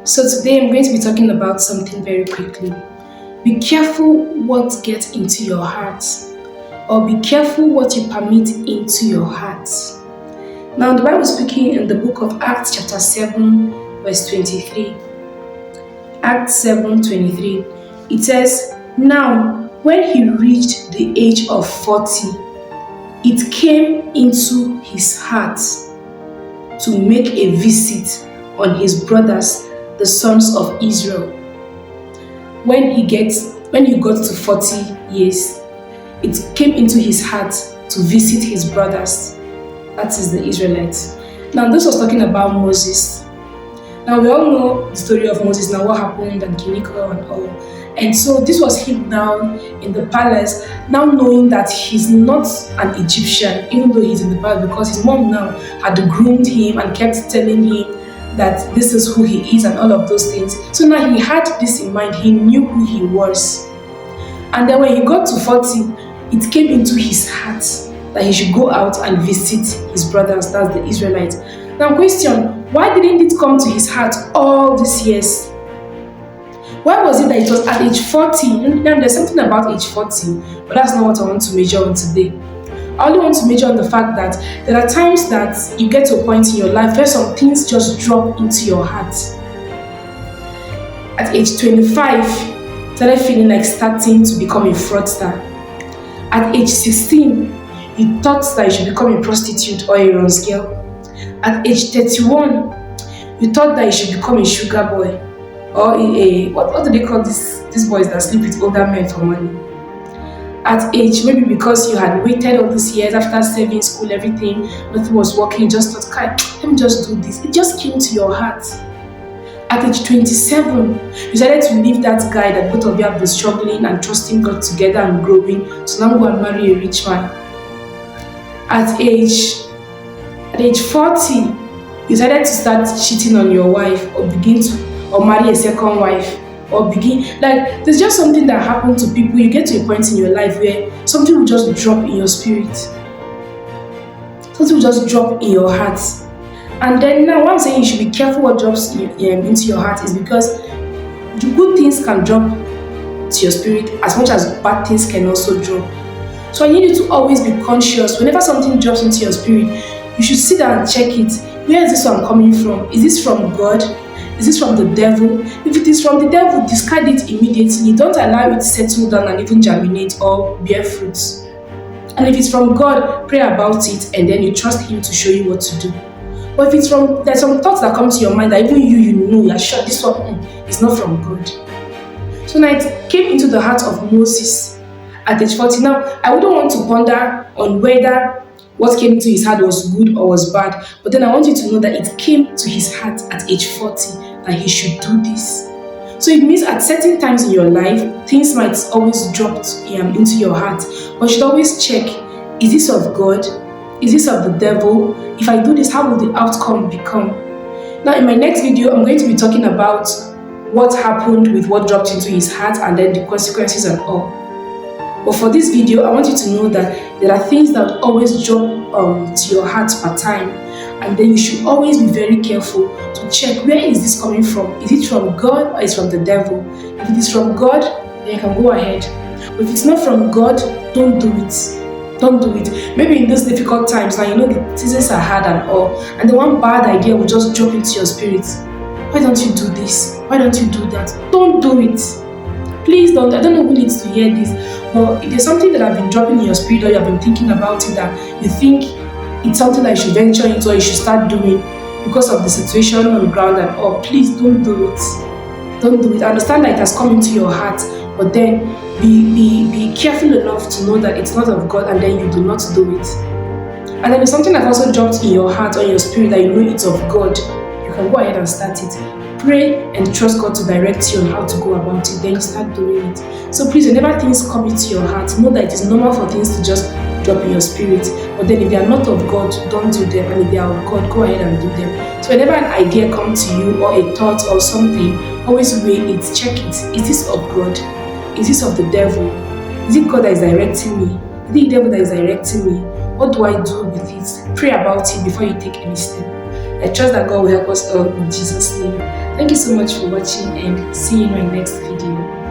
So today I'm going to be talking about something very quickly. Be careful what gets into your heart, or be careful what you permit into your heart. Now, the Bible is speaking in the book of Acts, chapter 7, verse 23. Acts 7:23. It says, "Now, when he reached the age of 40, it came into his heart to make a visit on his brothers, the sons of Israel." When he got to 40 years, it came into his heart to visit his brothers, that is the Israelites. Now, this was talking about Moses. Now, we all know the story of Moses, now what happened, and Kiniko and all. And so this was him down in the palace, now knowing that he's not an Egyptian, even though he's in the palace, because his mom now had groomed him and kept telling him that this is who he is and all of those things. So now he had this in mind, he knew who he was. And then when he got to 40, it came into his heart that he should go out and visit his brothers, that's the Israelites. Now question, why didn't it come to his heart all these years? Why was it that it was at age 40? Now there's something about age 40, but that's not what I want to measure on today. I only want to measure on the fact that there are times that you get to a point in your life where some things just drop into your heart. At age 25, you started feeling like starting to become a fraudster. At age 16, you thought that you should become a prostitute or a runs girl. At age 31, you thought that you should become a sugar boy or what do they call these boys that sleep with older men for money? At age, maybe because you had waited all these years after serving school, everything, nothing was working, you just thought, let me just do this. It just came to your heart. At age 27, you decided to leave that guy that both of you have been struggling and trusting God together and growing to now go and marry a rich man. At age 40, you decided to start cheating on your wife or marry a second wife. Or begin, like, there's just something that happened to people. You get to a point in your life where something will just drop in your spirit, something will just drop in your heart. And then now, what I'm saying you should be careful what drops into your heart is because the good things can drop to your spirit as much as bad things can also drop. So I need you to always be conscious. Whenever something drops into your spirit, you should sit down and check it. Where is this one coming from? Is this from God? Is this from the devil? If it is from the devil, discard it immediately. Don't allow it to settle down and even germinate or bear fruits. And if it's from God, pray about it and then you trust Him to show you what to do. But if it's there's some thoughts that come to your mind that even you know, you're sure this one is not from God. So now it came into the heart of Moses at age 40. Now, I wouldn't want to ponder on whether what came to his heart was good or was bad. But then I want you to know that it came to his heart at age 40 that he should do this. So it means at certain times in your life, things might always drop into your heart. But you should always check, is this of God? Is this of the devil? If I do this, how will the outcome become? Now in my next video, I'm going to be talking about what happened with what dropped into his heart and then the consequences and all. But for this video, I want you to know that there are things that always drop to your heart per time. And then you should always be very careful to check, where is this coming from? Is it from God or is it from the devil? If it is from God, then you can go ahead. But if it's not from God, don't do it. Don't do it. Maybe in these difficult times, now you know the seasons are hard and all, and the one bad idea will just drop into your spirit. Why don't you do this? Why don't you do that? Don't do it. Please don't. I don't know who needs to hear this, but if there's something that I've been dropping in your spirit or you have been thinking about it that you think it's something that you should venture into or you should start doing because of the situation on the ground and all, please don't do it. Don't do it. I understand that it has come into your heart, but then be careful enough to know that it's not of God and then you do not do it. And then if something that also dropped in your heart or in your spirit that you know it's of God, you can go ahead and start it. Pray and trust God to direct you on how to go about it, then you start doing it. So please, whenever things come into your heart, know that it is normal for things to just drop in your spirit. But then if they are not of God, don't do them. And if they are of God, go ahead and do them. So whenever an idea comes to you or a thought or something, always weigh it, check it. Is this of God? Is this of the devil? Is it God that is directing me? Is it the devil that is directing me? What do I do with it? Pray about it before you take any step. I trust that God will help us all in Jesus' name. Thank you so much for watching and see you in my next video.